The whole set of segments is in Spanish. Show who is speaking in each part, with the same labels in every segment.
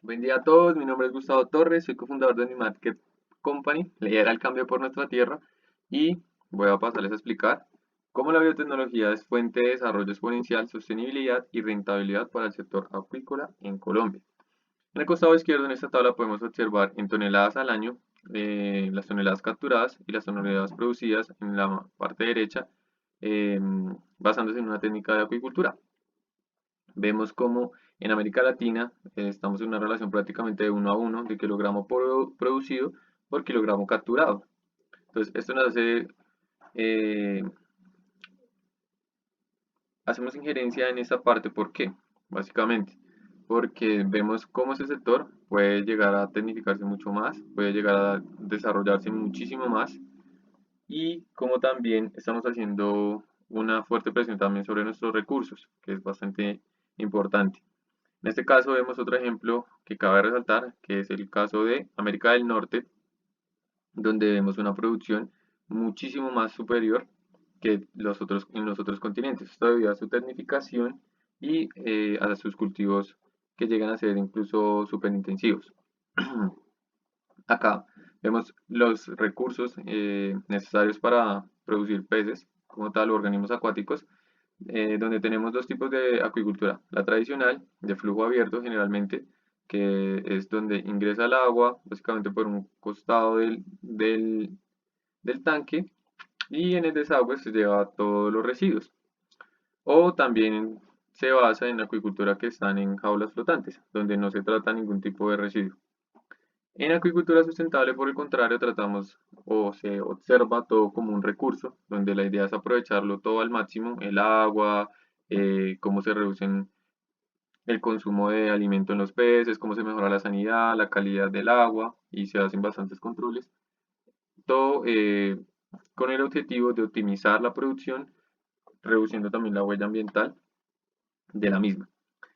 Speaker 1: Buen día a todos, mi nombre es Gustavo Torres, soy cofundador de Animatket Company, lidera el cambio por nuestra tierra y voy a pasarles a explicar cómo la biotecnología es fuente de desarrollo exponencial, sostenibilidad y rentabilidad para el sector acuícola en Colombia. En el costado izquierdo en esta tabla podemos observar en toneladas al año las toneladas capturadas y las toneladas producidas en la parte derecha, eh, basándose en una técnica de acuicultura. Vemos como en América Latina estamos en una relación prácticamente de 1 a 1 de kilogramo producido por kilogramo capturado. Entonces, esto nos hace, eh, hacemos injerencia en esta parte, ¿por qué? Básicamente, porque vemos cómo ese sector puede llegar a tecnificarse mucho más, puede llegar a desarrollarse muchísimo más y como también estamos haciendo una fuerte presión también sobre nuestros recursos, que es bastante importante. En este caso vemos otro ejemplo que cabe resaltar, que es el caso de América del Norte, donde vemos una producción muchísimo más superior que en los otros continentes. Esto debido a su tecnificación y a sus cultivos que llegan a ser incluso superintensivos. Acá vemos los recursos necesarios para producir peces, como tal, organismos acuáticos, donde tenemos dos tipos de acuicultura. La tradicional, de flujo abierto generalmente, que es donde ingresa el agua, básicamente por un costado del tanque, y en el desagüe se lleva todos los residuos. O también se basa en acuicultura que están en jaulas flotantes, donde no se trata ningún tipo de residuo. En acuicultura sustentable, por el contrario, tratamos o se observa todo como un recurso, donde la idea es aprovecharlo todo al máximo, el agua, cómo se reducen el consumo de alimento en los peces, cómo se mejora la sanidad, la calidad del agua y se hacen bastantes controles. Todo con el objetivo de optimizar la producción, reduciendo también la huella ambiental de la misma.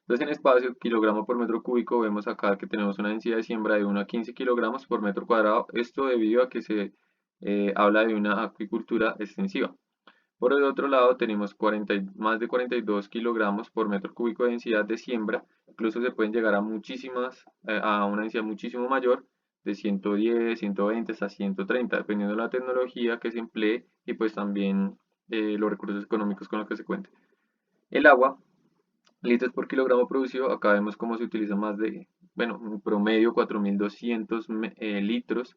Speaker 1: Entonces en espacio, kilogramo por metro cúbico, vemos acá que tenemos una densidad de siembra de 1 a 15 kilogramos por metro cuadrado. Esto debido a que se habla de una acuicultura extensiva. Por el otro lado tenemos más de 42 kilogramos por metro cúbico de densidad de siembra. Incluso se pueden llegar a a una densidad muchísimo mayor de 110, 120 hasta 130, dependiendo de la tecnología que se emplee y pues también los recursos económicos con los que se cuente. El agua, litros por kilogramo producido, acá vemos cómo se utiliza más de, bueno, en promedio 4.200 litros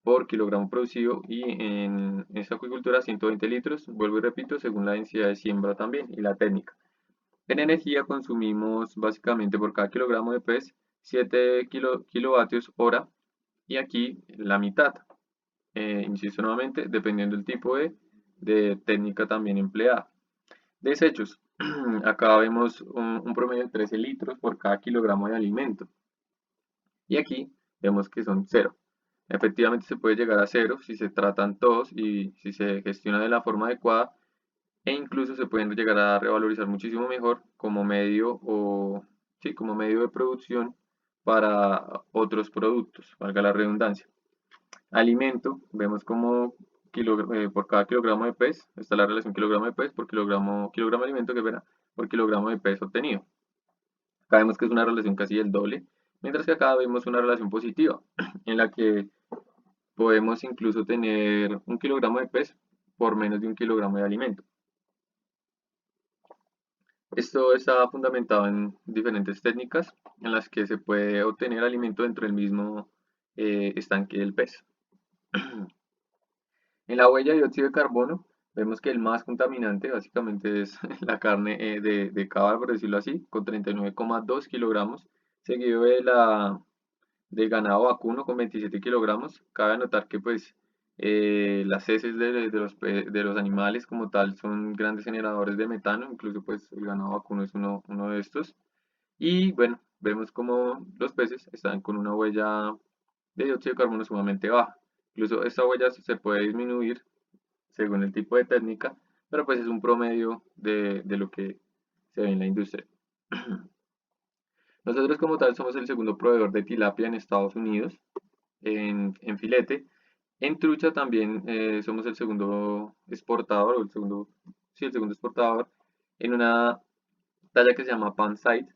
Speaker 1: por kilogramo producido y en esta acuicultura 120 litros, vuelvo y repito, según la densidad de siembra también y la técnica. En energía consumimos básicamente por cada kilogramo de pez 7 kilovatios hora y aquí la mitad. Insisto nuevamente, dependiendo del tipo de técnica también empleada. Desechos. Acá vemos un promedio de 13 litros por cada kilogramo de alimento. Y aquí vemos que son cero. Efectivamente se puede llegar a cero si se tratan todos y si se gestiona de la forma adecuada e incluso se pueden llegar a revalorizar muchísimo mejor como medio o sí, como medio de producción para otros productos, valga la redundancia. Alimento, vemos como por cada kilogramo de pez, está la relación kilogramo de pez por kilogramo de alimento que verá por kilogramo de pez obtenido. Acá vemos que es una relación casi del doble, mientras que acá vemos una relación positiva, en la que podemos incluso tener 1 kilogramo de pez por menos de 1 kilogramo de alimento. Esto está fundamentado en diferentes técnicas en las que se puede obtener alimento dentro del mismo estanque del pez. En la huella de dióxido de carbono vemos que el más contaminante básicamente es la carne de cabra, por decirlo así, con 39,2 kilogramos, seguido del ganado vacuno con 27 kilogramos. Cabe anotar que pues las heces de los animales como tal son grandes generadores de metano, incluso pues el ganado vacuno es uno de estos. Y bueno, vemos como los peces están con una huella de dióxido de carbono sumamente baja. Incluso esta huella se puede disminuir según el tipo de técnica, pero pues es un promedio de lo que se ve en la industria. Nosotros como tal somos el segundo proveedor de tilapia en Estados Unidos, en filete. En trucha también somos el segundo exportador, o el segundo exportador, en una talla que se llama Pansite,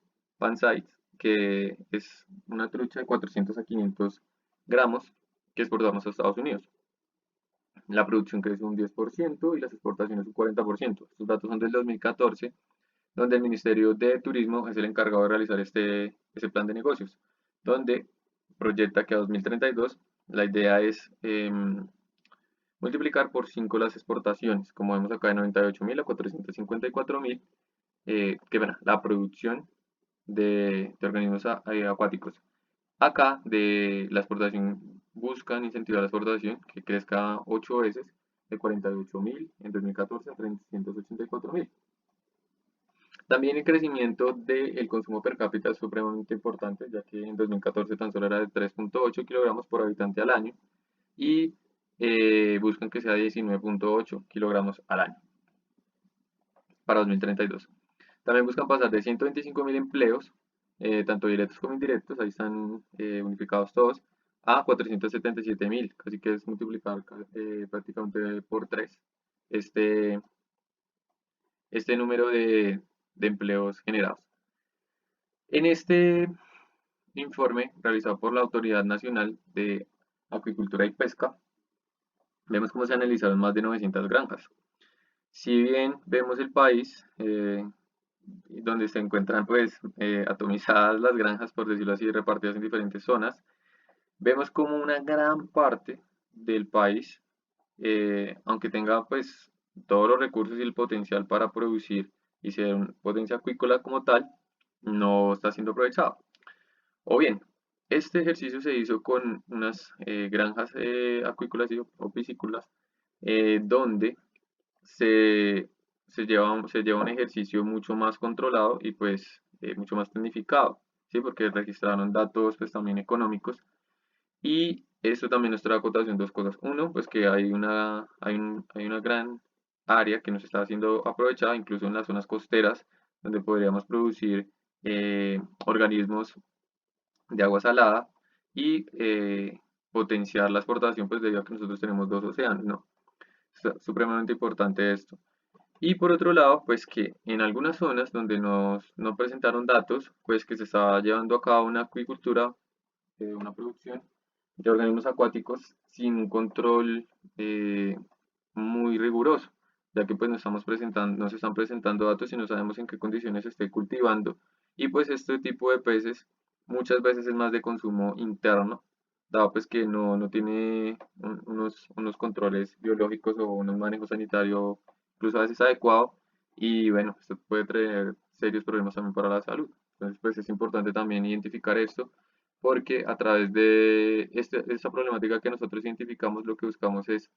Speaker 1: que es una trucha de 400 a 500 gramos que exportamos a Estados Unidos. La producción crece un 10% y las exportaciones un 40%. Estos datos son del 2014, donde el Ministerio de Turismo es el encargado de realizar ese plan de negocios, donde proyecta que a 2032 la idea es multiplicar por 5 las exportaciones, como vemos acá de 98.000 a 454.000, que bueno, la producción de organismos acuáticos. Acá de la exportación buscan incentivar la exportación que crezca 8 veces de 48.000 en 2014 a 384.000. También el crecimiento del consumo per cápita es supremamente importante, ya que en 2014 tan solo era de 3.8 kilogramos por habitante al año y buscan que sea 19.8 kilogramos al año para 2032. También buscan pasar de 125.000 empleos, tanto directos como indirectos, ahí están unificados todos, a 477.000, casi que es multiplicar prácticamente por 3 este, este número de empleos generados. En este informe realizado por la Autoridad Nacional de Acuicultura y Pesca, vemos cómo se analizaron más de 900 granjas. Si bien vemos el país donde se encuentran pues atomizadas las granjas, por decirlo así, repartidas en diferentes zonas, vemos como una gran parte del país, aunque tenga pues todos los recursos y el potencial para producir y ser un potencia acuícola como tal, no está siendo aprovechado. O bien, este ejercicio se hizo con unas granjas acuícolas o piscícolas, donde se, se lleva un ejercicio mucho más controlado y pues mucho más tecnificado, ¿sí? Porque registraron datos pues también económicos y esto también nos trae a cotación dos cosas. Uno, pues que hay una gran área que nos está siendo aprovechada, incluso en las zonas costeras, donde podríamos producir organismos de agua salada y potenciar la exportación, pues debido a que nosotros tenemos dos océanos, ¿no? Es supremamente importante esto. Y por otro lado, pues que en algunas zonas donde no presentaron datos, pues que se estaba llevando a cabo una acuicultura, una producción de organismos acuáticos sin un control muy riguroso, ya que pues no se están presentando datos y no sabemos en qué condiciones se esté cultivando. Y pues este tipo de peces muchas veces es más de consumo interno, dado pues que no tiene unos controles biológicos o un manejo sanitario incluso a veces adecuado y bueno, esto puede traer serios problemas también para la salud. Entonces pues es importante también identificar esto porque a través de esta problemática que nosotros identificamos lo que buscamos es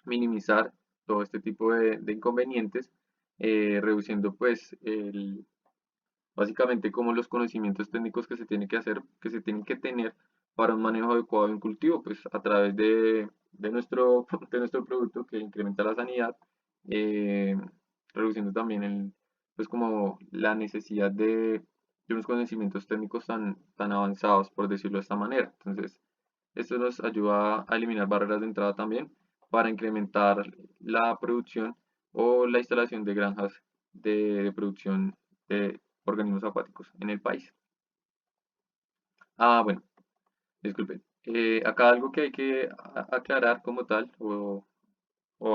Speaker 1: minimizar todo este tipo de inconvenientes, reduciendo pues básicamente como los conocimientos técnicos que se tienen que hacer, que se tienen que tener para un manejo adecuado de un cultivo, pues a través de nuestro producto que incrementa la sanidad, eh, reduciendo también pues como la necesidad de unos conocimientos técnicos tan avanzados, por decirlo de esta manera. Entonces, esto nos ayuda a eliminar barreras de entrada también para incrementar la producción o la instalación de granjas de producción de organismos acuáticos en el país. Ah, bueno, disculpen. Acá algo que hay que aclarar como tal o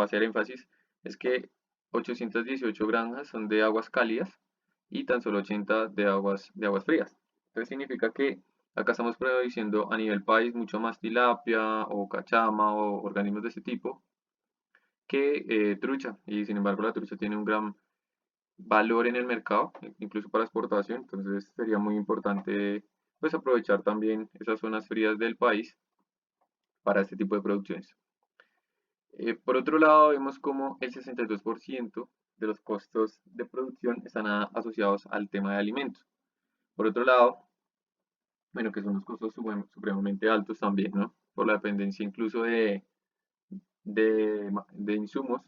Speaker 1: hacer énfasis es que 818 granjas son de aguas cálidas y tan solo 80 de aguas frías. Entonces significa que acá estamos produciendo a nivel país mucho más tilapia o cachama o organismos de ese tipo que trucha. Y sin embargo la trucha tiene un gran valor en el mercado, incluso para exportación. Entonces sería muy importante pues aprovechar también esas zonas frías del país para este tipo de producciones. Por otro lado, vemos como el 62% de los costos de producción están asociados al tema de alimentos. Por otro lado, bueno, que son los costos supremamente altos también, ¿no? Por la dependencia incluso de insumos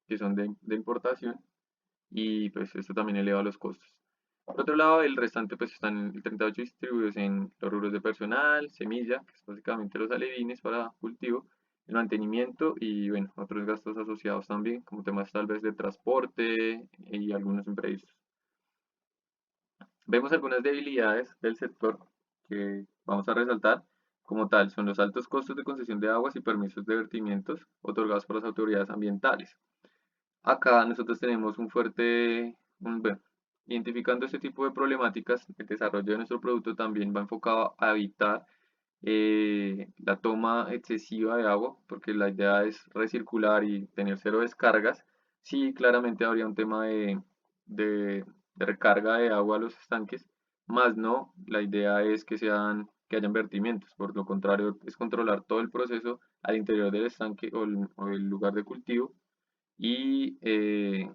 Speaker 1: que son de importación y pues esto también eleva los costos. Por otro lado, el restante pues están el 38 distribuidos en los rubros de personal, semilla, que es básicamente los alevines para cultivo, el mantenimiento y bueno, otros gastos asociados también, como temas tal vez de transporte y algunos imprevistos. Vemos algunas debilidades del sector que vamos a resaltar como tal, son los altos costos de concesión de aguas y permisos de vertimientos otorgados por las autoridades ambientales. Acá nosotros tenemos bueno, identificando este tipo de problemáticas, el desarrollo de nuestro producto también va enfocado a evitar la toma excesiva de agua, porque la idea es recircular y tener cero descargas. Sí, claramente habría un tema de recarga de agua a los estanques, más no, la idea es que hayan vertimientos, por lo contrario es controlar todo el proceso al interior del estanque o el lugar de cultivo y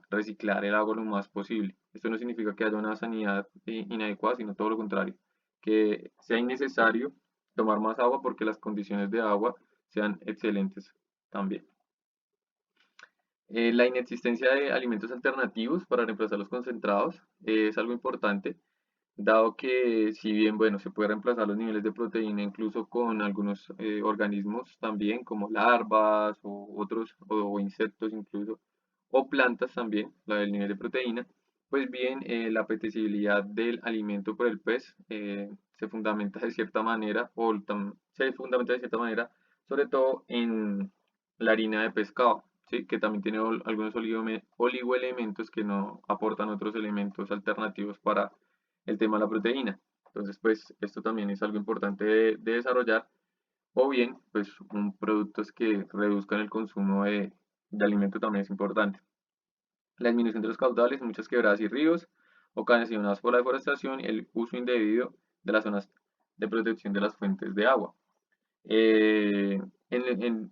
Speaker 1: reciclar el agua lo más posible. Esto no significa que haya una sanidad inadecuada, sino todo lo contrario, que sea innecesario tomar más agua porque las condiciones de agua sean excelentes también. La inexistencia de alimentos alternativos para reemplazar los concentrados es algo importante, dado que si bien, bueno, se puede reemplazar los niveles de proteína incluso con algunos organismos también, como larvas o otros, o insectos incluso, o plantas también, la del nivel de proteína, pues bien, la apetecibilidad del alimento por el pez se fundamenta de cierta manera, se fundamenta de cierta manera, sobre todo en la harina de pescado, ¿sí? Que también tiene algunos oligoelementos que no aportan otros elementos alternativos para el tema de la proteína. Entonces, pues esto también es algo importante de desarrollar o bien, pues productos que reduzcan el consumo de alimento también es importante. La disminución de los caudales en muchas quebradas y ríos, ocasionadas por la deforestación y el uso indebido de las zonas de protección de las fuentes de agua. Eh, en, en-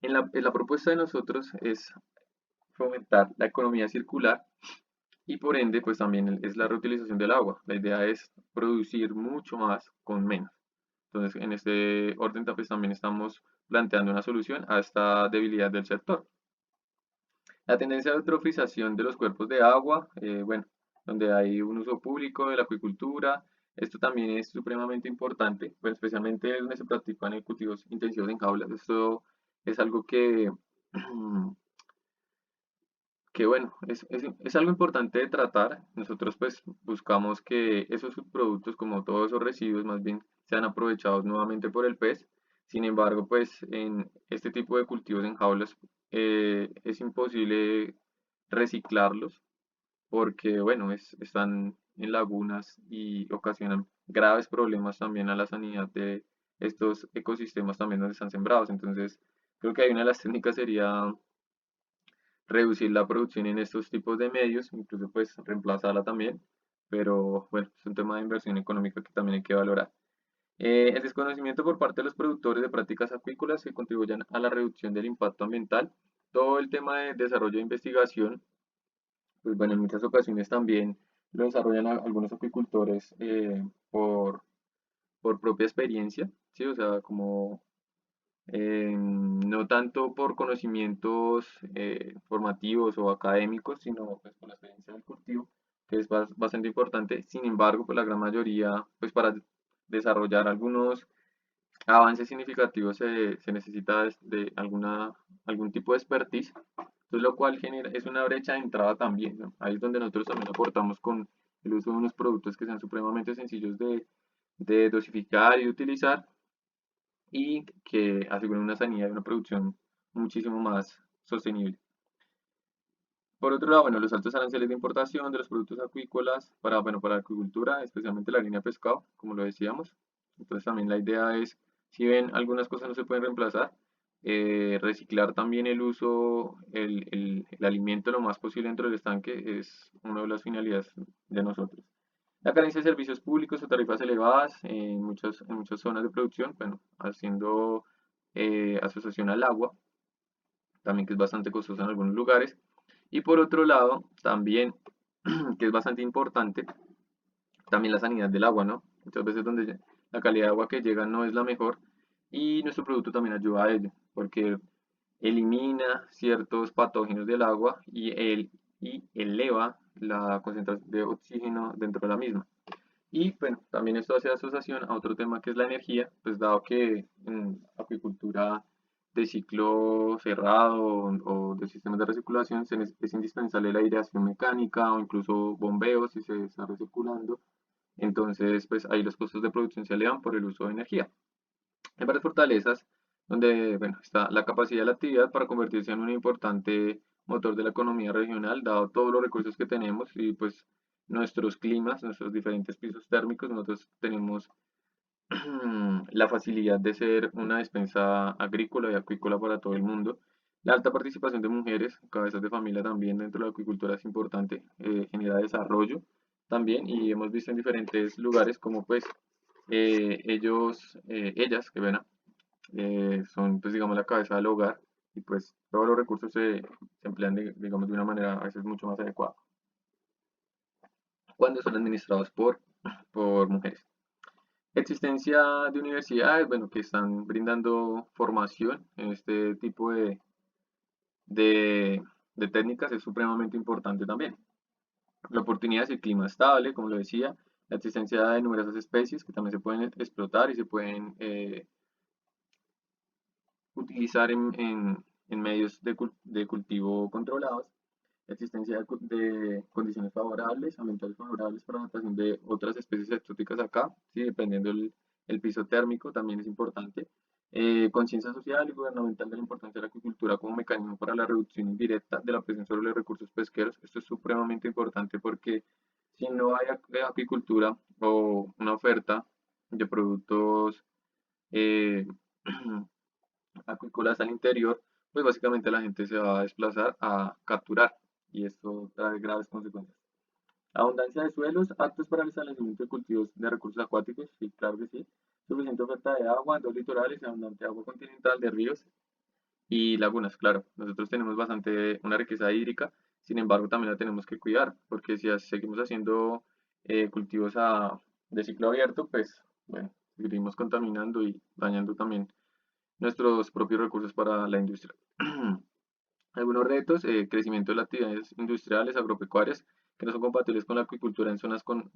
Speaker 1: en la propuesta de nosotros es fomentar la economía circular y por ende, pues también es la reutilización del agua. La idea es producir mucho más con menos. Entonces, en este orden, pues también estamos planteando una solución a esta debilidad del sector. La tendencia de eutrofización de los cuerpos de agua, bueno, donde hay un uso público de la acuicultura, esto también es supremamente importante, pues especialmente donde se practican cultivos intensivos en jaulas. Esto es algo que bueno, es algo importante de tratar. Nosotros pues buscamos que esos subproductos, como todos esos residuos, más bien sean aprovechados nuevamente por el pez. Sin embargo, pues en este tipo de cultivos en jaulas es imposible reciclarlos porque bueno, están en lagunas y ocasionan graves problemas también a la sanidad de estos ecosistemas también donde están sembrados. Entonces, creo que hay una de las técnicas sería reducir la producción en estos tipos de medios, incluso pues reemplazarla también, pero bueno, es un tema de inversión económica que también hay que valorar. El desconocimiento por parte de los productores de prácticas acuícolas que contribuyan a la reducción del impacto ambiental, todo el tema de desarrollo de investigación, pues bueno, en muchas ocasiones también lo desarrollan algunos acuicultores por propia experiencia, ¿sí? O sea, como no tanto por conocimientos formativos o académicos, sino pues por la experiencia del cultivo, que es bastante importante. Sin embargo, pues la gran mayoría, pues para desarrollar algunos avances significativos se necesita algún tipo de expertise, entonces lo cual es una brecha de entrada también, ¿no? Ahí es donde nosotros también aportamos con el uso de unos productos que sean supremamente sencillos de dosificar y de utilizar y que aseguren una sanidad y una producción muchísimo más sostenible. Por otro lado, bueno, los altos aranceles de importación de los productos acuícolas para la acuicultura, especialmente la línea de pescado, como lo decíamos. Entonces también la idea es, si ven algunas cosas no se pueden reemplazar, reciclar también el alimento lo más posible dentro del estanque es una de las finalidades de nosotros. La carencia de servicios públicos o tarifas elevadas en muchas zonas de producción, bueno, haciendo asociación al agua, también que es bastante costoso en algunos lugares. Y por otro lado, también, que es bastante importante, también la sanidad del agua, ¿no? Muchas veces donde la calidad de agua que llega no es la mejor y nuestro producto también ayuda a ello, porque elimina ciertos patógenos del agua y eleva la concentración de oxígeno dentro de la misma. Y bueno, también esto hace asociación a otro tema que es la energía, pues dado que en acuicultura de ciclo cerrado o de sistemas de recirculación es indispensable la aireación mecánica o incluso bombeos si se está recirculando. Entonces, pues ahí los costos de producción se elevan por el uso de energía. Hay varias fortalezas donde, bueno, está la capacidad de la actividad para convertirse en un importante motor de la economía regional, dado todos los recursos que tenemos y pues nuestros climas, nuestros diferentes pisos térmicos. Nosotros tenemos la facilidad de ser una despensa agrícola y acuícola para todo el mundo. La alta participación de mujeres, cabezas de familia también dentro de la acuicultura es importante, genera desarrollo también y hemos visto en diferentes lugares como pues ellas, que ven, son pues digamos la cabeza del hogar y pues todos los recursos se emplean digamos de una manera a veces mucho más adecuada cuando son administrados por mujeres. Existencia de universidades, bueno, que están brindando formación en este tipo de, de técnicas es supremamente importante también. La oportunidad y clima estable, como lo decía, la existencia de numerosas especies que también se pueden explotar y se pueden utilizar en medios de cultivo controlados, la existencia de condiciones favorables, ambientales favorables para la adaptación de otras especies exóticas acá, ¿sí? Dependiendo el piso térmico, también es importante. Conciencia social y gubernamental de la importancia de la acuicultura como mecanismo para la reducción indirecta de la presión sobre los recursos pesqueros. Esto es supremamente importante porque si no hay acuicultura o una oferta de productos eh, acuícolas al interior, pues básicamente la gente se va a desplazar a capturar y esto trae graves consecuencias. Abundancia de suelos aptos para el establecimiento de cultivos de recursos acuáticos, sí, claro que sí. Suficiente oferta de agua en los litorales y abundante agua continental de ríos y lagunas, claro. Nosotros tenemos bastante una riqueza hídrica, sin embargo también la tenemos que cuidar, porque si seguimos haciendo cultivos de ciclo abierto, pues bueno, seguimos contaminando y dañando también nuestros propios recursos para la industria. Algunos retos, crecimiento de las actividades industriales, agropecuarias, que no son compatibles con la acuicultura en zonas con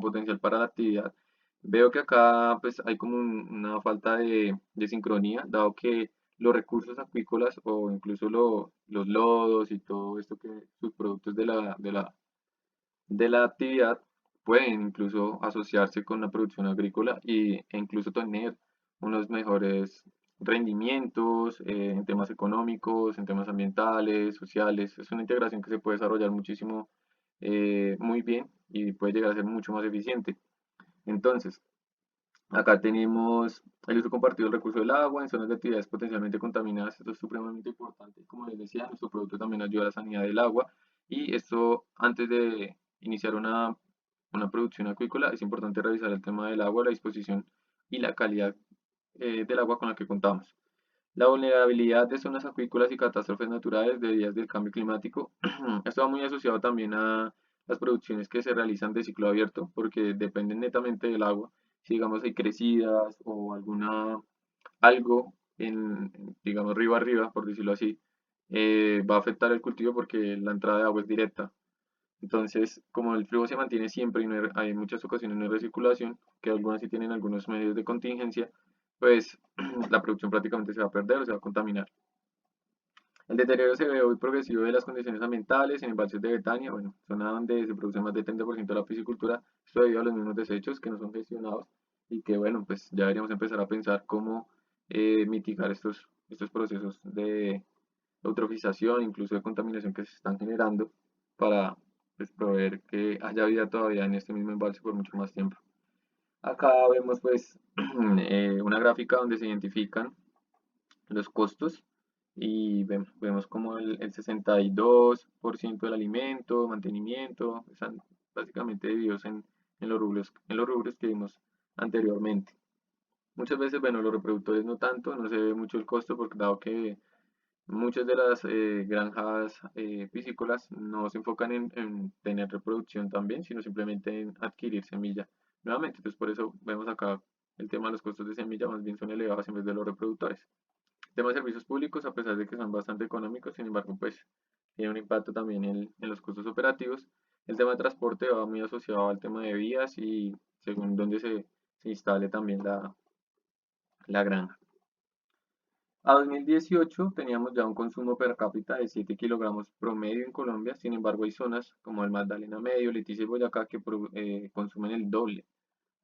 Speaker 1: potencial para la actividad. Veo que acá pues hay como una falta de sincronía, dado que los recursos acuícolas o incluso los lodos y todo esto que subproductos de la actividad pueden incluso asociarse con la producción agrícola e incluso tener unos mejores rendimientos en temas económicos, en temas ambientales, sociales. Es una integración que se puede desarrollar muchísimo, muy bien y puede llegar a ser mucho más eficiente. Entonces, acá tenemos el uso compartido del recurso del agua en zonas de actividades potencialmente contaminadas. Esto es supremamente importante. Como les decía, nuestro producto también ayuda a la sanidad del agua. Y esto, antes de iniciar una producción acuícola, es importante revisar el tema del agua, la disposición y la calidad del agua con la que contamos. La vulnerabilidad de zonas acuícolas y catástrofes naturales debidas del cambio climático. Esto va muy asociado también a las producciones que se realizan de ciclo abierto, porque dependen netamente del agua. Si digamos hay crecidas o algo digamos río arriba, por decirlo así, va a afectar el cultivo porque la entrada de agua es directa. Entonces, como el flujo se mantiene siempre y no hay muchas ocasiones no hay recirculación, que algunas sí tienen algunos medios de contingencia, pues la producción prácticamente se va a perder o se va a contaminar. El deterioro severo y progresivo de las condiciones ambientales en embalses de Betania, bueno, zona donde se produce más del 30% de la piscicultura, esto debido a los mismos desechos que no son gestionados y que, bueno, pues ya deberíamos empezar a pensar cómo mitigar estos procesos de eutrofización, incluso de contaminación que se están generando para pues, proveer que haya vida todavía en este mismo embalse por mucho más tiempo. Acá vemos pues una gráfica donde se identifican los costos y vemos como el 62% del alimento, mantenimiento, están básicamente divididos en los rubros que vimos anteriormente. Muchas veces, bueno, los reproductores no tanto, no se ve mucho el costo porque dado que muchas de las granjas piscícolas no se enfocan en tener reproducción también, sino simplemente en adquirir semilla. Nuevamente, pues por eso vemos acá el tema de los costos de semilla más bien son elevados en vez de los reproductores. El tema de servicios públicos, a pesar de que son bastante económicos, sin embargo, pues tiene un impacto también en los costos operativos. El tema de transporte va muy asociado al tema de vías y según donde se instale también la granja. A 2018 teníamos ya un consumo per cápita de 7 kilogramos promedio en Colombia, sin embargo hay zonas como el Magdalena Medio, Leticia y Boyacá que consumen el doble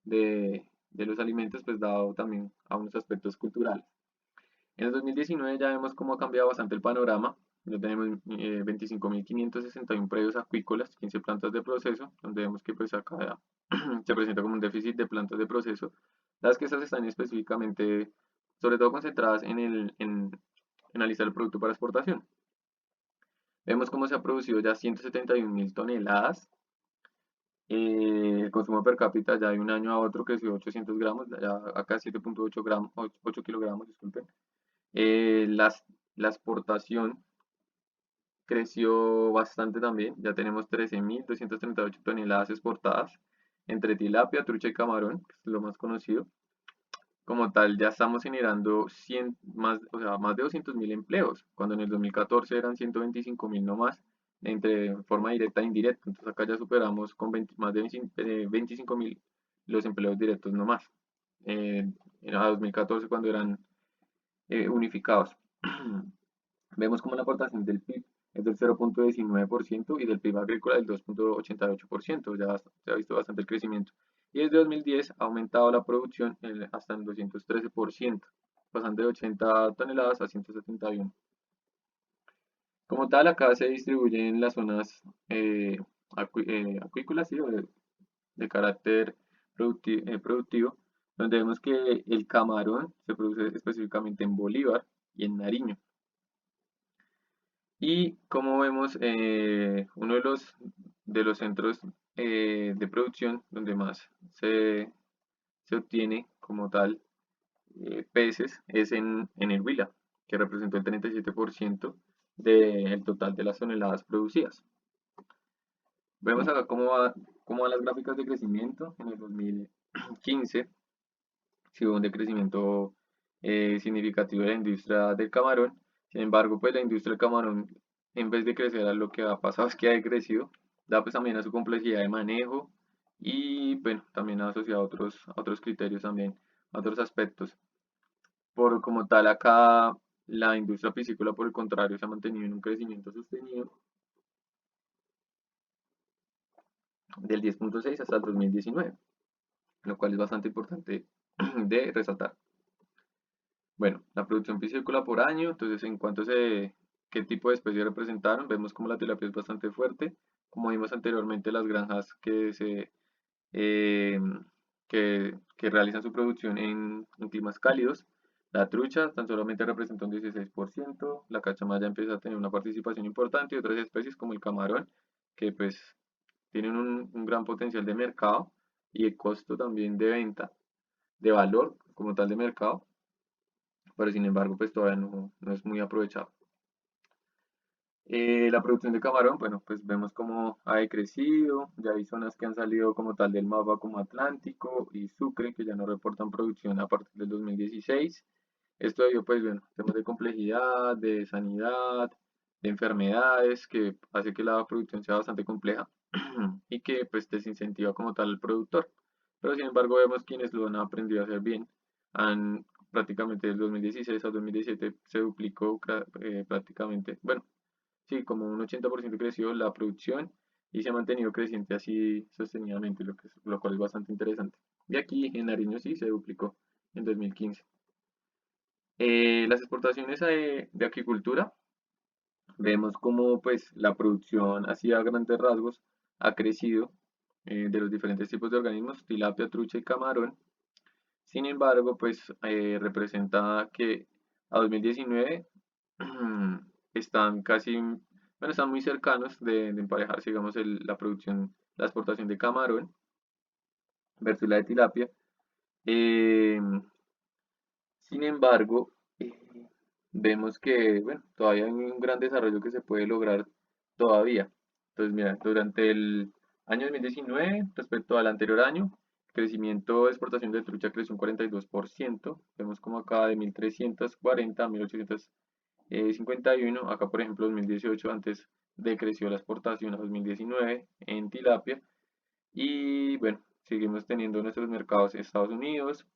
Speaker 1: de los alimentos, pues dado también a unos aspectos culturales. En el 2019 ya vemos cómo ha cambiado bastante el panorama. Ya tenemos 25.561 predios acuícolas, 15 plantas de proceso, donde vemos que pues acá se presenta como un déficit de plantas de proceso. Las que estas están específicamente, sobre todo concentradas en analizar el producto para exportación. Vemos cómo se ha producido ya 171.000 toneladas. El consumo per cápita ya de un año a otro creció 800 gramos, ya acá 7.8 gramos, 8 kilogramos, disculpen. La exportación creció bastante también, ya tenemos 13.238 toneladas exportadas entre tilapia, trucha y camarón, que es lo más conocido. Como tal, ya estamos generando más, o sea, más de 200.000 empleos, cuando en el 2014 eran 125.000 nomás, entre forma directa e indirecta. Entonces acá ya superamos con más de 25.000 los empleos directos nomás. A 2014 cuando eran unificados. Vemos como la aportación del PIB es del 0.19% y del PIB agrícola del 2.88%, ya se ha visto bastante el crecimiento. Y desde 2010 ha aumentado la producción hasta el 213%, pasando de 80 toneladas a 171. Como tal, acá se distribuyen las zonas acuícolas, ¿sí? De carácter productivo, donde vemos que el camarón se produce específicamente en Bolívar y en Nariño. Y como vemos, uno de los centros de producción donde más se obtiene como tal peces es en el Huila, que representó el 37% del total de las toneladas producidas. Vemos acá cómo van las gráficas de crecimiento. En el 2015 sí hubo un decrecimiento significativo de la industria del camarón. Sin embargo, pues la industria del camarón, en vez de crecer, a lo que ha pasado es que ha decrecido, da pues también a su complejidad de manejo y bueno, también asociado a otros criterios también, a otros aspectos. Por como tal, acá la industria piscícola, por el contrario, se ha mantenido en un crecimiento sostenido del 10.6 hasta el 2019, lo cual es bastante importante de resaltar. Bueno, la producción piscícola por año, entonces qué tipo de especies representaron, vemos como la tilapia es bastante fuerte, como vimos anteriormente las granjas eh, que realizan su producción en climas cálidos, la trucha tan solamente representa un 16%, la cachamaya empieza a tener una participación importante y otras especies como el camarón, que pues tienen un gran potencial de mercado y de costo también de venta, de valor como tal de mercado, pero sin embargo pues todavía no es muy aprovechado. La producción de camarón, bueno, pues vemos cómo ha decrecido, ya hay zonas que han salido como tal del mapa como Atlántico y Sucre, que ya no reportan producción a partir del 2016. Esto debido, pues, bueno, temas de complejidad, de sanidad, de enfermedades, que hace que la producción sea bastante compleja y que, pues, desincentiva como tal al productor. Pero, sin embargo, vemos quienes lo han aprendido a hacer bien. Han prácticamente del 2016 al 2017 se duplicó prácticamente, bueno, sí, como un 80% creció la producción y se ha mantenido creciente así sostenidamente, lo cual es bastante interesante. Y aquí en Nariño sí se duplicó en 2015. Las exportaciones de aquicultura, vemos como pues la producción así a grandes rasgos ha crecido de los diferentes tipos de organismos, tilapia, trucha y camarón. Sin embargo, pues representa que a 2019 están casi, bueno, están muy cercanos de emparejarse, digamos, la producción, la exportación de camarón versus la de tilapia. Eh, Sin embargo, vemos que, bueno, todavía hay un gran desarrollo que se puede lograr todavía. Entonces, mira, durante el año 2019, respecto al anterior año, el crecimiento de exportación de trucha creció un 42%. Vemos como acá de 1.340 a 1.851. Acá, por ejemplo, 2018 antes decreció la exportación a 2019 en tilapia. Y bueno, seguimos teniendo nuestros mercados en Estados Unidos,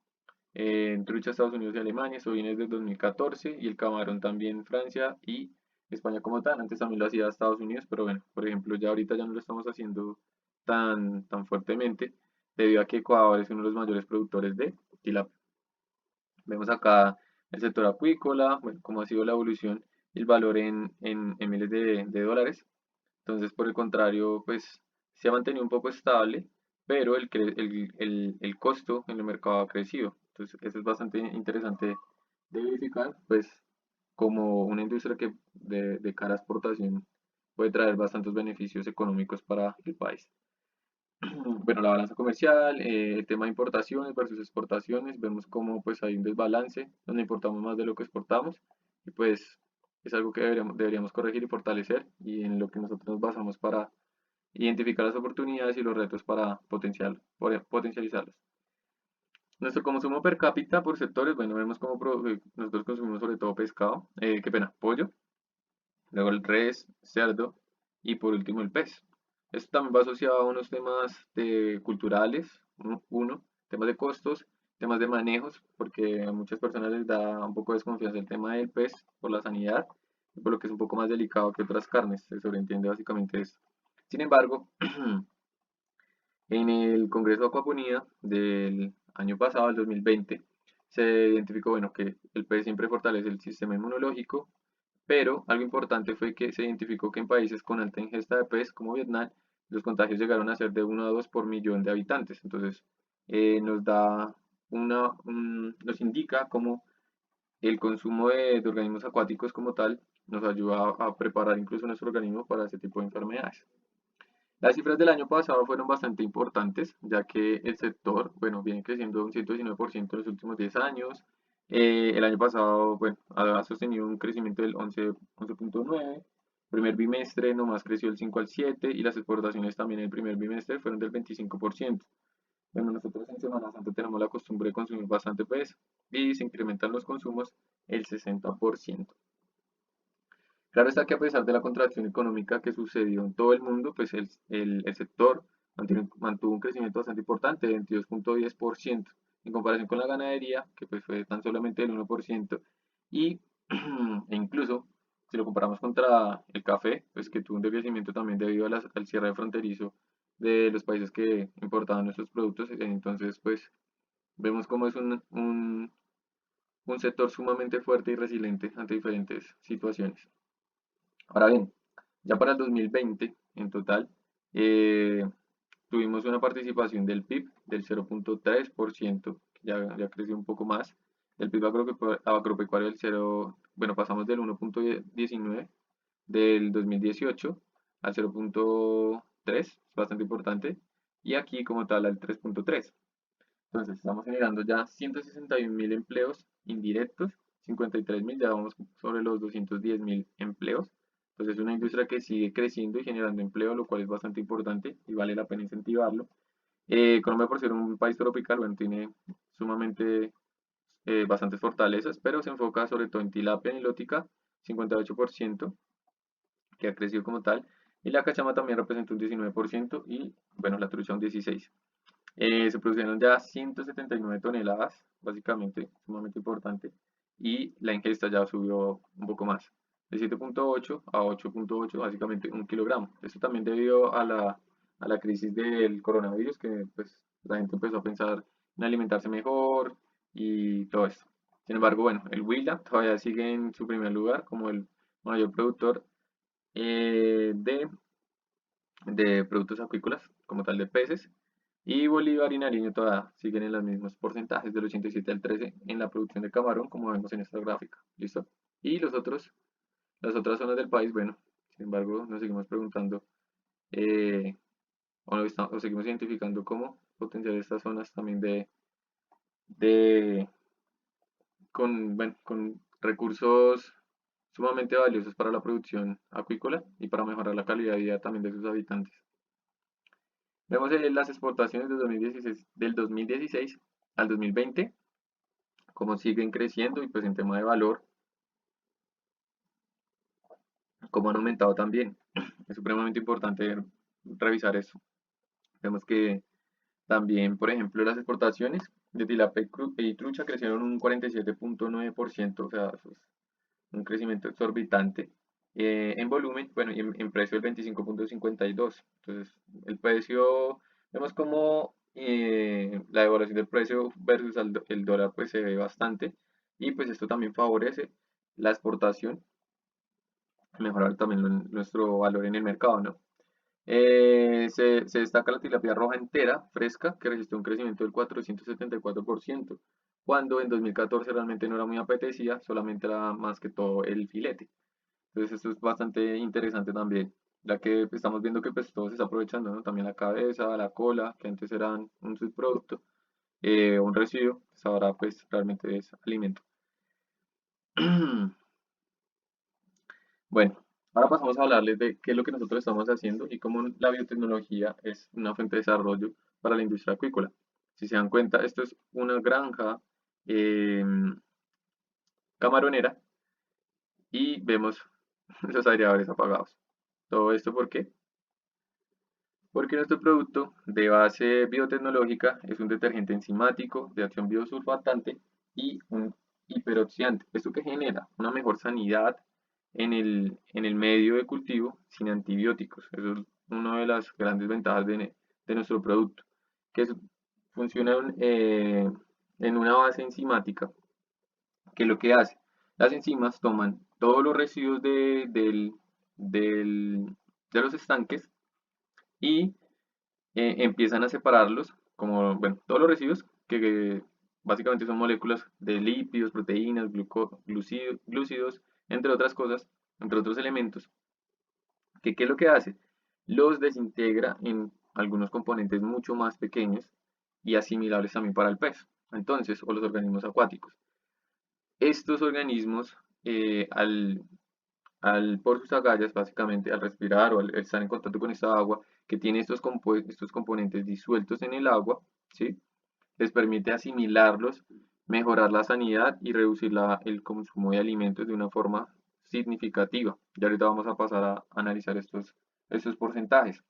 Speaker 1: trucha Estados Unidos y Alemania, eso viene desde 2014, y el camarón también Francia y España como tal. Antes también lo hacía Estados Unidos, pero bueno, por ejemplo, ya ahorita ya no lo estamos haciendo tan fuertemente, debido a que Ecuador es uno de los mayores productores de tilapia. Vemos acá el sector acuícola, bueno, cómo ha sido la evolución y el valor en miles de dólares. Entonces, por el contrario, pues se ha mantenido un poco estable, pero el costo en el mercado ha crecido. Entonces, eso es bastante interesante de verificar, pues como una industria que de cara a exportación puede traer bastantes beneficios económicos para el país. Bueno, la balanza comercial, el tema de importaciones versus exportaciones, vemos cómo pues hay un desbalance, donde importamos más de lo que exportamos, y pues es algo que deberíamos corregir y fortalecer, y en lo que nosotros nos basamos para identificar las oportunidades y los retos para potencializarlos. Nuestro consumo per cápita por sectores, bueno, vemos cómo nosotros consumimos sobre todo pescado, qué pena, pollo, luego el res, cerdo y por último el pez. Esto también va asociado a unos temas culturales, temas de costos, temas de manejos, porque a muchas personas les da un poco de desconfianza el tema del pez por la sanidad y por lo que es un poco más delicado que otras carnes, se sobreentiende básicamente esto. Sin embargo, en el Congreso de Acuaponía del año pasado, el 2020, se identificó bueno, que el pez siempre fortalece el sistema inmunológico, pero algo importante fue que se identificó que en países con alta ingesta de pez, como Vietnam, los contagios llegaron a ser de 1 a 2 por millón de habitantes. Entonces, nos da nos indica cómo el consumo de organismos acuáticos como tal nos ayuda a preparar incluso nuestro organismo para ese tipo de enfermedades. Las cifras del año pasado fueron bastante importantes, ya que el sector, bueno, viene creciendo un 119% en los últimos 10 años. El año pasado, bueno, ha sostenido un crecimiento del 11.9. Primer bimestre nomás creció del 5 al 7 y las exportaciones también en el primer bimestre fueron del 25%. Bueno, nosotros en Semana Santa tenemos la costumbre de consumir bastante peso y se incrementan los consumos el 60%. Claro está que a pesar de la contracción económica que sucedió en todo el mundo, pues el sector mantuvo un crecimiento bastante importante, de 22.10%, en comparación con la ganadería, que pues fue tan solamente del 1%, y e incluso si lo comparamos contra el café, pues que tuvo un decrecimiento también debido a al cierre fronterizo de los países que importaban nuestros productos, entonces pues vemos cómo es un sector sumamente fuerte y resiliente ante diferentes situaciones. Ahora bien, ya para el 2020, en total, eh, tuvimos una participación del PIB del 0.3%, ya creció un poco más. El PIB agropecuario del 0, bueno, pasamos del 1.19 del 2018 al 0.3, es bastante importante, y aquí como tal al 3.3. Entonces, estamos generando ya 161.000 empleos indirectos, 53.000, ya vamos sobre los 210.000 empleos. Entonces, es una industria que sigue creciendo y generando empleo, lo cual es bastante importante y vale la pena incentivarlo. Colombia, por ser un país tropical, bueno, tiene sumamente bastantes fortalezas, pero se enfoca sobre todo en tilapia nilótica, 58%, que ha crecido como tal, y la cachama también representa un 19% y, bueno, la trucha un 16%. Se produjeron ya 179 toneladas, básicamente, sumamente importante, y la ingesta ya subió un poco más, de 7.8 a 8.8, básicamente un kilogramo. Esto también debido a la crisis del coronavirus, que pues la gente empezó a pensar en alimentarse mejor y todo esto. Sin embargo, bueno, el Huila todavía sigue en su primer lugar como el mayor productor de productos acuícolas, como tal de peces, y Bolívar y Nariño todavía siguen en los mismos porcentajes, del 87 al 13 en la producción de camarón, como vemos en esta gráfica. ¿Listo? Y las otras zonas del país, bueno, sin embargo, nos seguimos preguntando eh, o seguimos identificando cómo potenciar estas zonas también de bueno, con recursos sumamente valiosos para la producción acuícola y para mejorar la calidad de vida también de sus habitantes. Vemos las exportaciones del 2016 al 2020, cómo siguen creciendo y pues en tema de valor, cómo han aumentado también. Es supremamente importante revisar eso. Vemos que también, por ejemplo, las exportaciones de tilapia y trucha crecieron un 47,9%, o sea, eso es un crecimiento exorbitante. En volumen, bueno, y en precio el 25,52. Entonces, el precio, vemos como la devaluación del precio versus el dólar pues se ve bastante, y pues esto también favorece la exportación, mejorar también nuestro valor en el mercado, ¿no? Se destaca la tilapia roja entera, fresca, que registró un crecimiento del 474%, cuando en 2014 realmente no era muy apetecida, solamente era más que todo el filete. Entonces esto es bastante interesante también, ya que pues, estamos viendo que pues todo se está aprovechando, ¿no? También la cabeza, la cola, que antes eran un subproducto, un residuo, pues ahora pues realmente es alimento. Bueno, ahora pasamos a hablarles de qué es lo que nosotros estamos haciendo y cómo la biotecnología es una fuente de desarrollo para la industria acuícola. Si se dan cuenta, esto es una granja camaronera y vemos los aireadores apagados. ¿Todo esto por qué? Porque nuestro producto de base biotecnológica es un detergente enzimático de acción biosurfactante y un hiperoxidante. ¿Esto que genera? Una mejor sanidad en el medio de cultivo sin antibióticos. Eso es una de las grandes ventajas de nuestro producto, que funciona en una base enzimática, que lo que hace, las enzimas toman todos los residuos del- de los estanques y empiezan a separarlos, como, bueno, todos los residuos, que básicamente son moléculas de lípidos, proteínas, glúcidos, entre otras cosas, entre otros elementos, que ¿qué es lo que hace? Los desintegra en algunos componentes mucho más pequeños y asimilables también para el pez, entonces, o los organismos acuáticos. Estos organismos, por sus agallas, básicamente, al respirar o al estar en contacto con esta agua, que tiene estos componentes disueltos en el agua, ¿sí? Les permite asimilarlos, mejorar la sanidad y reducir el consumo de alimentos de una forma significativa. Y ahorita vamos a pasar a analizar estos porcentajes.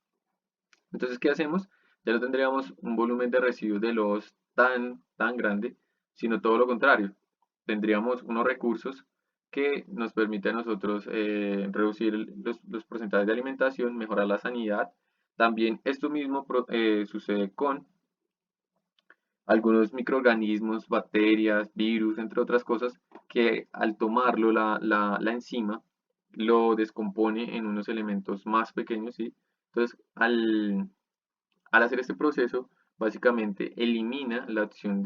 Speaker 1: Entonces, ¿qué hacemos? Ya no tendríamos un volumen de residuos de lodos tan grande, sino todo lo contrario. Tendríamos unos recursos que nos permiten a nosotros reducir los porcentajes de alimentación, mejorar la sanidad. También esto mismo sucede con algunos microorganismos, bacterias, virus, entre otras cosas, que al tomarlo la enzima lo descompone en unos elementos más pequeños, ¿sí? Entonces, al hacer este proceso, básicamente elimina la acción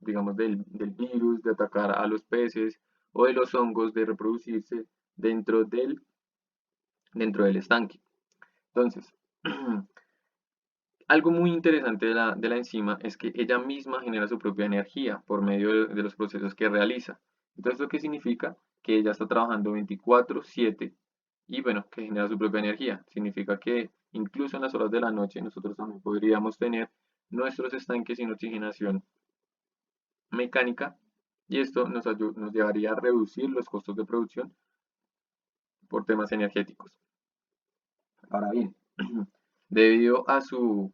Speaker 1: digamos, del virus, de atacar a los peces o de los hongos de reproducirse dentro del estanque. Entonces, algo muy interesante de la enzima es que ella misma genera su propia energía por medio de los procesos que realiza. Entonces, ¿lo que significa? Que ella está trabajando 24/7 y bueno, que genera su propia energía. Significa que incluso en las horas de la noche nosotros también podríamos tener nuestros estanques sin oxigenación mecánica, y esto nos llevaría a reducir los costos de producción por temas energéticos. Ahora bien, debido a su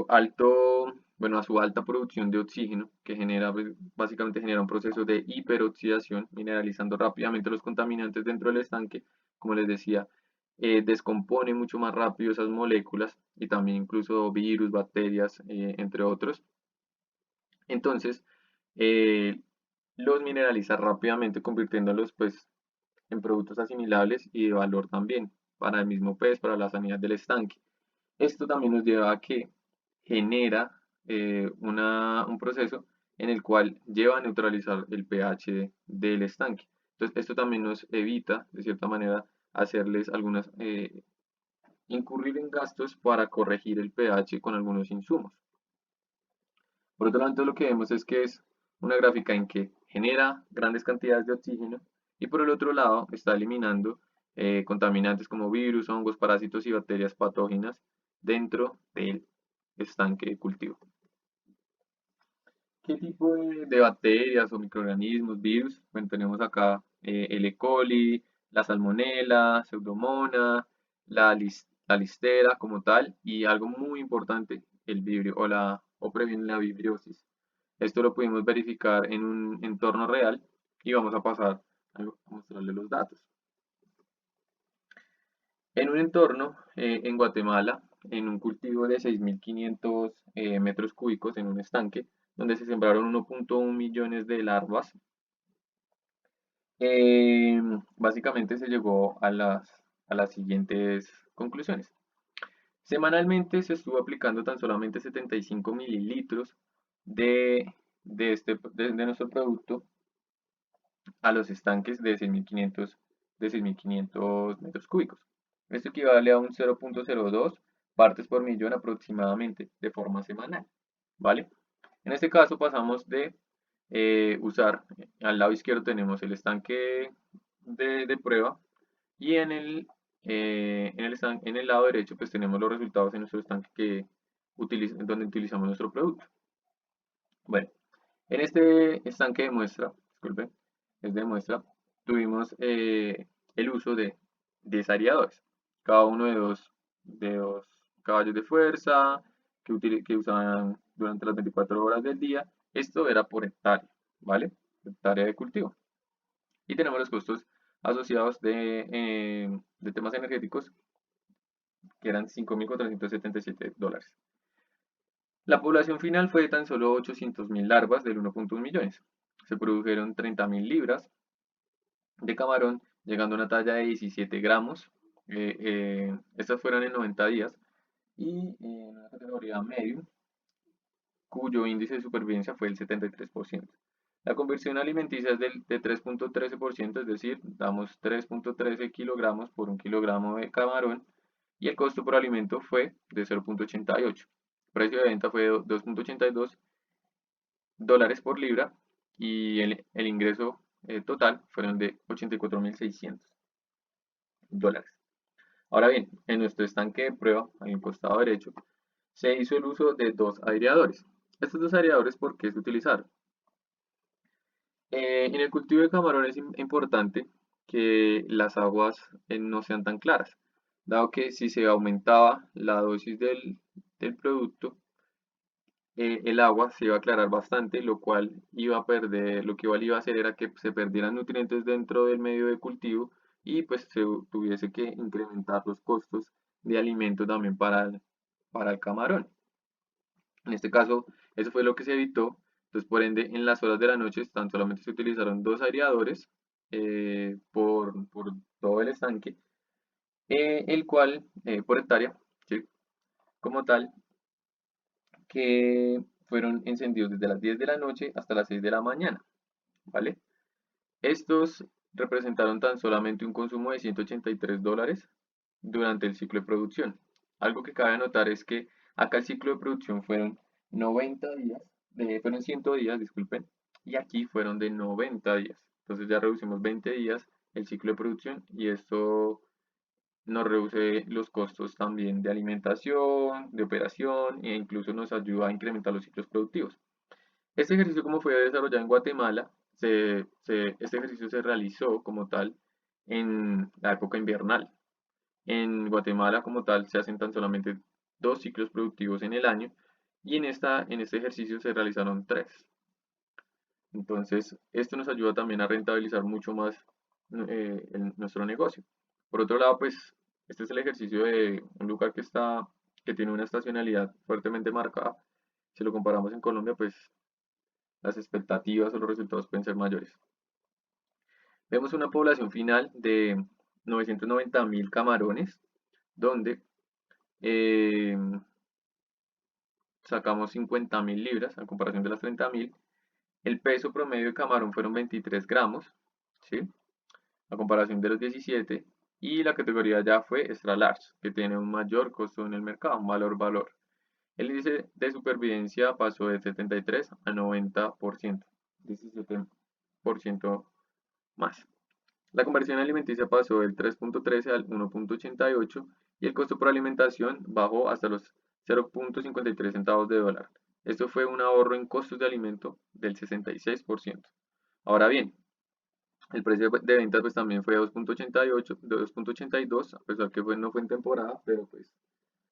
Speaker 1: alta producción de oxígeno, que genera, pues, básicamente genera un proceso de hiperoxidación, mineralizando rápidamente los contaminantes dentro del estanque, como les decía, descompone mucho más rápido esas moléculas y también incluso virus, bacterias, entre otros. Entonces, eh, los mineraliza rápidamente, convirtiéndolos pues en productos asimilables y de valor también para el mismo pez, para la sanidad del estanque. Esto también nos lleva a que genera un proceso en el cual lleva a neutralizar el pH del estanque. Entonces, esto también nos evita, de cierta manera, hacerles incurrir en gastos para corregir el pH con algunos insumos. Por otro lado, entonces, lo que vemos es que es una gráfica en que genera grandes cantidades de oxígeno y por el otro lado está eliminando contaminantes como virus, hongos, parásitos y bacterias patógenas dentro del estanque de cultivo. ¿Qué tipo de bacterias o microorganismos, virus? Bueno, tenemos acá el E. coli, la salmonella, pseudomonas, la listera como tal y algo muy importante, el vibrio o o previenen la vibriosis. Esto lo pudimos verificar en un entorno real y vamos a pasar a mostrarle los datos. En un entorno en Guatemala, en un cultivo de 6.500 metros cúbicos en un estanque, donde se sembraron 1.1 millones de larvas, básicamente se llegó a las siguientes conclusiones. Semanalmente se estuvo aplicando tan solamente 75 mililitros de nuestro producto a los estanques de 6.500 metros cúbicos. Esto equivale a un 0.02 partes por millón aproximadamente de forma semanal, ¿vale? En este caso pasamos de usar, al lado izquierdo tenemos el estanque de prueba y en el lado derecho pues tenemos los resultados en nuestro estanque donde utilizamos nuestro producto. Bueno, en este estanque de muestra, disculpen, es de muestra, tuvimos el uso de 10 areadores, cada uno de dos caballos de fuerza que usaban durante las 24 horas del día. Esto era por hectárea, ¿vale? Hectárea de cultivo. Y tenemos los costos asociados de temas energéticos que eran $5.477. La población final fue de tan solo 800.000 larvas del 1.1 millones. Se produjeron 30.000 libras de camarón, llegando a una talla de 17 gramos. Estas fueron en 90 días. Y en la categoría medium, cuyo índice de supervivencia fue el 73%. La conversión alimenticia es de 3.13%, es decir, damos 3.13 kilogramos por un kilogramo de camarón y el costo por alimento fue de 0.88. El precio de venta fue de 2.82 dólares por libra y el ingreso total fueron de 84.600 dólares. Ahora bien, en nuestro estanque de prueba, al costado derecho, se hizo el uso de dos aireadores. Estos dos aireadores, ¿por qué se utilizaron? En el cultivo de camarón es importante que las aguas no sean tan claras, dado que si se aumentaba la dosis del producto, el agua se iba a aclarar bastante, lo cual iba a perder, lo que igual iba a hacer era que se perdieran nutrientes dentro del medio de cultivo y pues se tuviese que incrementar los costos de alimento también para el camarón. En este caso, eso fue lo que se evitó. Entonces, por ende, en las horas de la noche tan solamente se utilizaron dos aireadores por todo el estanque, el cual, por hectárea, ¿sí? Como tal, que fueron encendidos desde las 10 de la noche hasta las 6 de la mañana, ¿vale? Estos representaron tan solamente un consumo de $183 durante el ciclo de producción. Algo que cabe notar es que acá el ciclo de producción fueron 90 días, fueron 100 días, disculpen, y aquí fueron de 90 días. Entonces ya reducimos 20 días el ciclo de producción y esto nos reduce los costos también de alimentación, de operación e incluso nos ayuda a incrementar los ciclos productivos. Este ejercicio, como fue desarrollado en Guatemala, este ejercicio se realizó como tal en la época invernal. En Guatemala como tal se hacen tan solamente dos ciclos productivos en el año y en este ejercicio se realizaron tres. Entonces, esto nos ayuda también a rentabilizar mucho más nuestro negocio. Por otro lado, pues, este es el ejercicio de un lugar que tiene una estacionalidad fuertemente marcada. Si lo comparamos en Colombia, pues las expectativas o los resultados pueden ser mayores. Vemos una población final de 990.000 camarones, donde eh, sacamos 50.000 libras a comparación de las 30.000. El peso promedio de camarón fueron 23 gramos, ¿sí? A comparación de los 17. Y la categoría ya fue extra large, que tiene un mayor costo en el mercado, un valor. El índice de supervivencia pasó de 73 a 90%, 17% más. La conversión alimenticia pasó del 3.13 al 1.88 y el costo por alimentación bajó hasta los 0.53 centavos de dólar. Esto fue un ahorro en costos de alimento del 66%. Ahora bien, el precio de venta pues también fue 2.88, de 2.82, a pesar que no fue en temporada, pero pues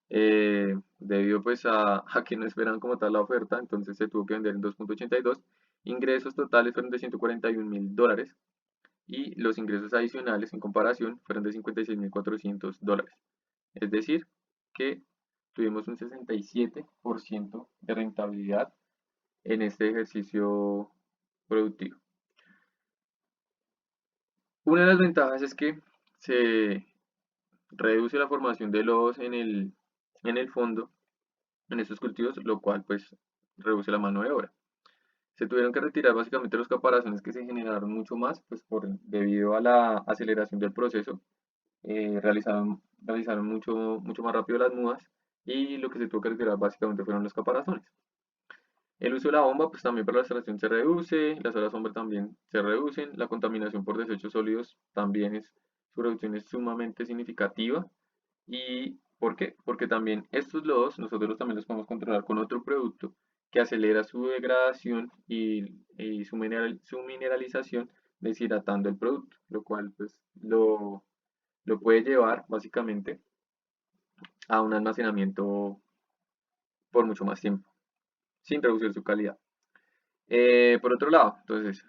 Speaker 1: debido pues a que no esperan como tal la oferta, entonces se tuvo que vender en 2.82. Ingresos totales fueron de 141.000 dólares y los ingresos adicionales en comparación fueron de 56.400 dólares. Es decir, que tuvimos un 67% de rentabilidad en este ejercicio productivo. Una de las ventajas es que se reduce la formación de lodos en el fondo, en estos cultivos, lo cual pues reduce la mano de obra. Se tuvieron que retirar básicamente los caparazones que se generaron mucho más, pues debido a la aceleración del proceso, realizaron mucho más rápido las mudas y lo que se tuvo que retirar básicamente fueron los caparazones. El uso de la bomba, pues también para la extracción se reduce, las horas sombra también se reducen, la contaminación por desechos sólidos también su reducción es sumamente significativa. ¿Y por qué? Porque también estos lodos nosotros también los podemos controlar con otro producto que acelera su degradación y su mineralización deshidratando el producto, lo cual pues lo puede llevar básicamente a un almacenamiento por mucho más tiempo, sin reducir su calidad. Por otro lado, entonces,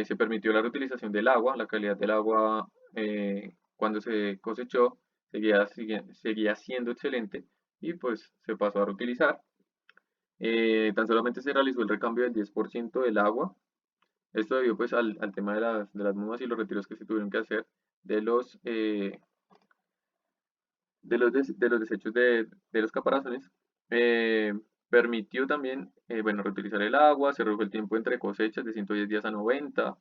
Speaker 1: se permitió la reutilización del agua, la calidad del agua cuando se cosechó seguía siendo excelente y pues se pasó a reutilizar. Tan solamente se realizó el recambio del 10% del agua. Esto debido pues al tema de las mudas y los retiros que se tuvieron que hacer de los desechos de los caparazones. Eh, Permitió también, bueno, reutilizar el agua, se redujo el tiempo entre cosechas de 110 días a 90,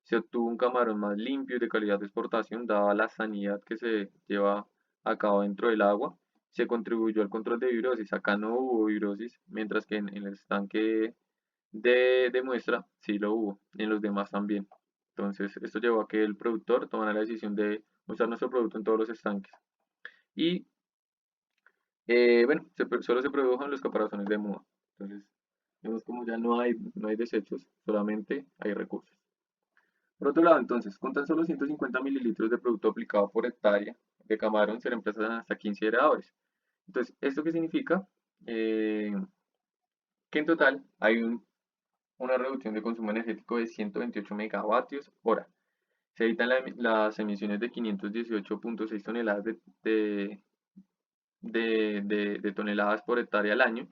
Speaker 1: se obtuvo un camarón más limpio y de calidad de exportación, dada la sanidad que se lleva a cabo dentro del agua. Se contribuyó al control de fibrosis, acá no hubo fibrosis, mientras que en el estanque de muestra sí lo hubo, en los demás también. Entonces, esto llevó a que el productor tomara la decisión de usar nuestro producto en todos los estanques. Y bueno, solo se produjo en los caparazones de muda. Entonces, vemos como ya no hay desechos, solamente hay recursos. Por otro lado, entonces, con tan solo 150 mililitros de producto aplicado por hectárea de camarón se reemplazan hasta 15 aeradores. Entonces, ¿esto qué significa? Eh, que en total hay una reducción de consumo energético de 128 megavatios hora. Se evitan las emisiones de 518.6 toneladas de toneladas por hectárea al año.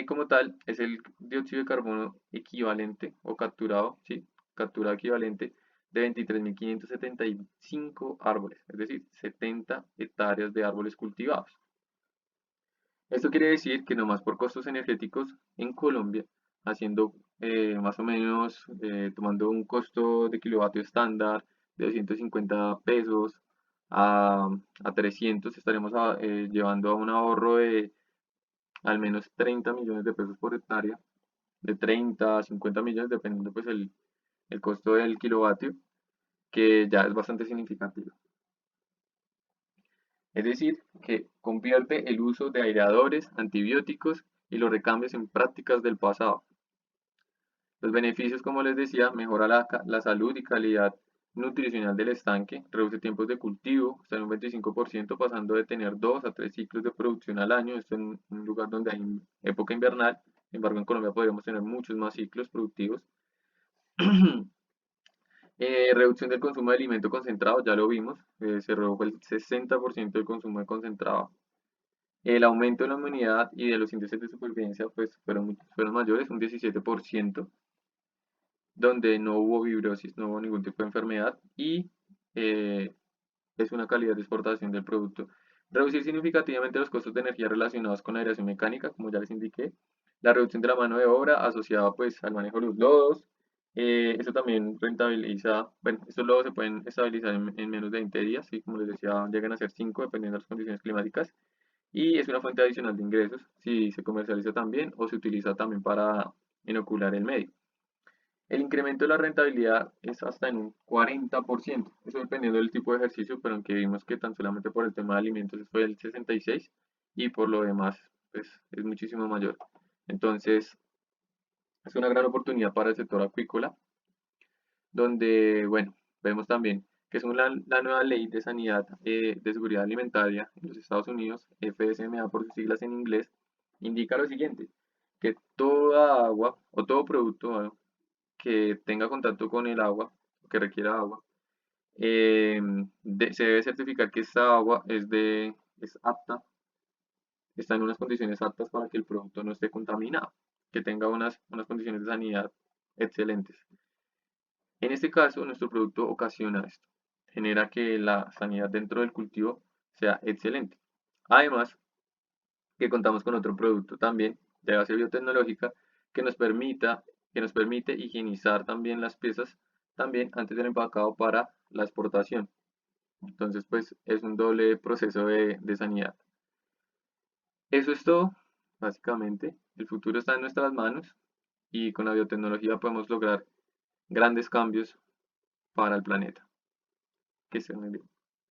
Speaker 1: Como tal, es el dióxido de carbono equivalente o capturado, ¿sí? Capturado equivalente de 23.575 árboles, es decir, 70 hectáreas de árboles cultivados. Esto quiere decir que nomás por costos energéticos en Colombia, haciendo más o menos, tomando un costo de kilovatio estándar de 250 pesos a, a 300, estaremos llevando a un ahorro de al menos 30 millones de pesos por hectárea, de 30 a 50 millones, dependiendo pues el costo del kilovatio, que ya es bastante significativo. Es decir, que convierte el uso de aireadores, antibióticos y los recambios en prácticas del pasado. Los beneficios, como les decía, mejora la salud y calidad nutricional del estanque, reduce tiempos de cultivo, hasta en un 25%, pasando de tener 2 a 3 ciclos de producción al año, esto en un lugar donde hay época invernal. Sin embargo, en Colombia podríamos tener muchos más ciclos productivos. Reducción del consumo de alimento concentrado, ya lo vimos, se redujo el 60% del consumo de concentrado. El aumento de la inmunidad y de los índices de supervivencia pues, fueron mayores, un 17%, donde no hubo fibrosis, no hubo ningún tipo de enfermedad y eh, es una calidad de exportación del producto. Reducir significativamente los costos de energía relacionados con la aireación mecánica, como ya les indiqué. La reducción de la mano de obra asociada pues al manejo de los lodos. Eso también rentabiliza, bueno, estos lodos se pueden estabilizar en menos de 20 días y como les decía, llegan a ser 5 dependiendo de las condiciones climáticas. Y es una fuente adicional de ingresos si se comercializa también o se utiliza también para inocular el medio. El incremento de la rentabilidad es hasta en un 40%, eso dependiendo del tipo de ejercicio, pero aunque vimos que tan solamente por el tema de alimentos fue el 66% y por lo demás pues, es muchísimo mayor. Entonces, es una gran oportunidad para el sector acuícola, donde, bueno, vemos también que según la nueva ley de sanidad de seguridad alimentaria en los Estados Unidos, FSMA por sus siglas en inglés, indica lo siguiente, que toda agua o todo producto que tenga contacto con el agua, que requiera agua, se debe certificar que esta agua es apta, está en unas condiciones aptas para que el producto no esté contaminado, que tenga unas condiciones de sanidad excelentes. En este caso, nuestro producto ocasiona esto, genera que la sanidad dentro del cultivo sea excelente. Además, que contamos con otro producto también de base biotecnológica que que nos permite higienizar también las piezas también antes del empacado para la exportación. Entonces, pues es un doble proceso de sanidad. Eso es todo, básicamente. El futuro está en nuestras manos y con la biotecnología podemos lograr grandes cambios para el planeta. Que estén muy bien.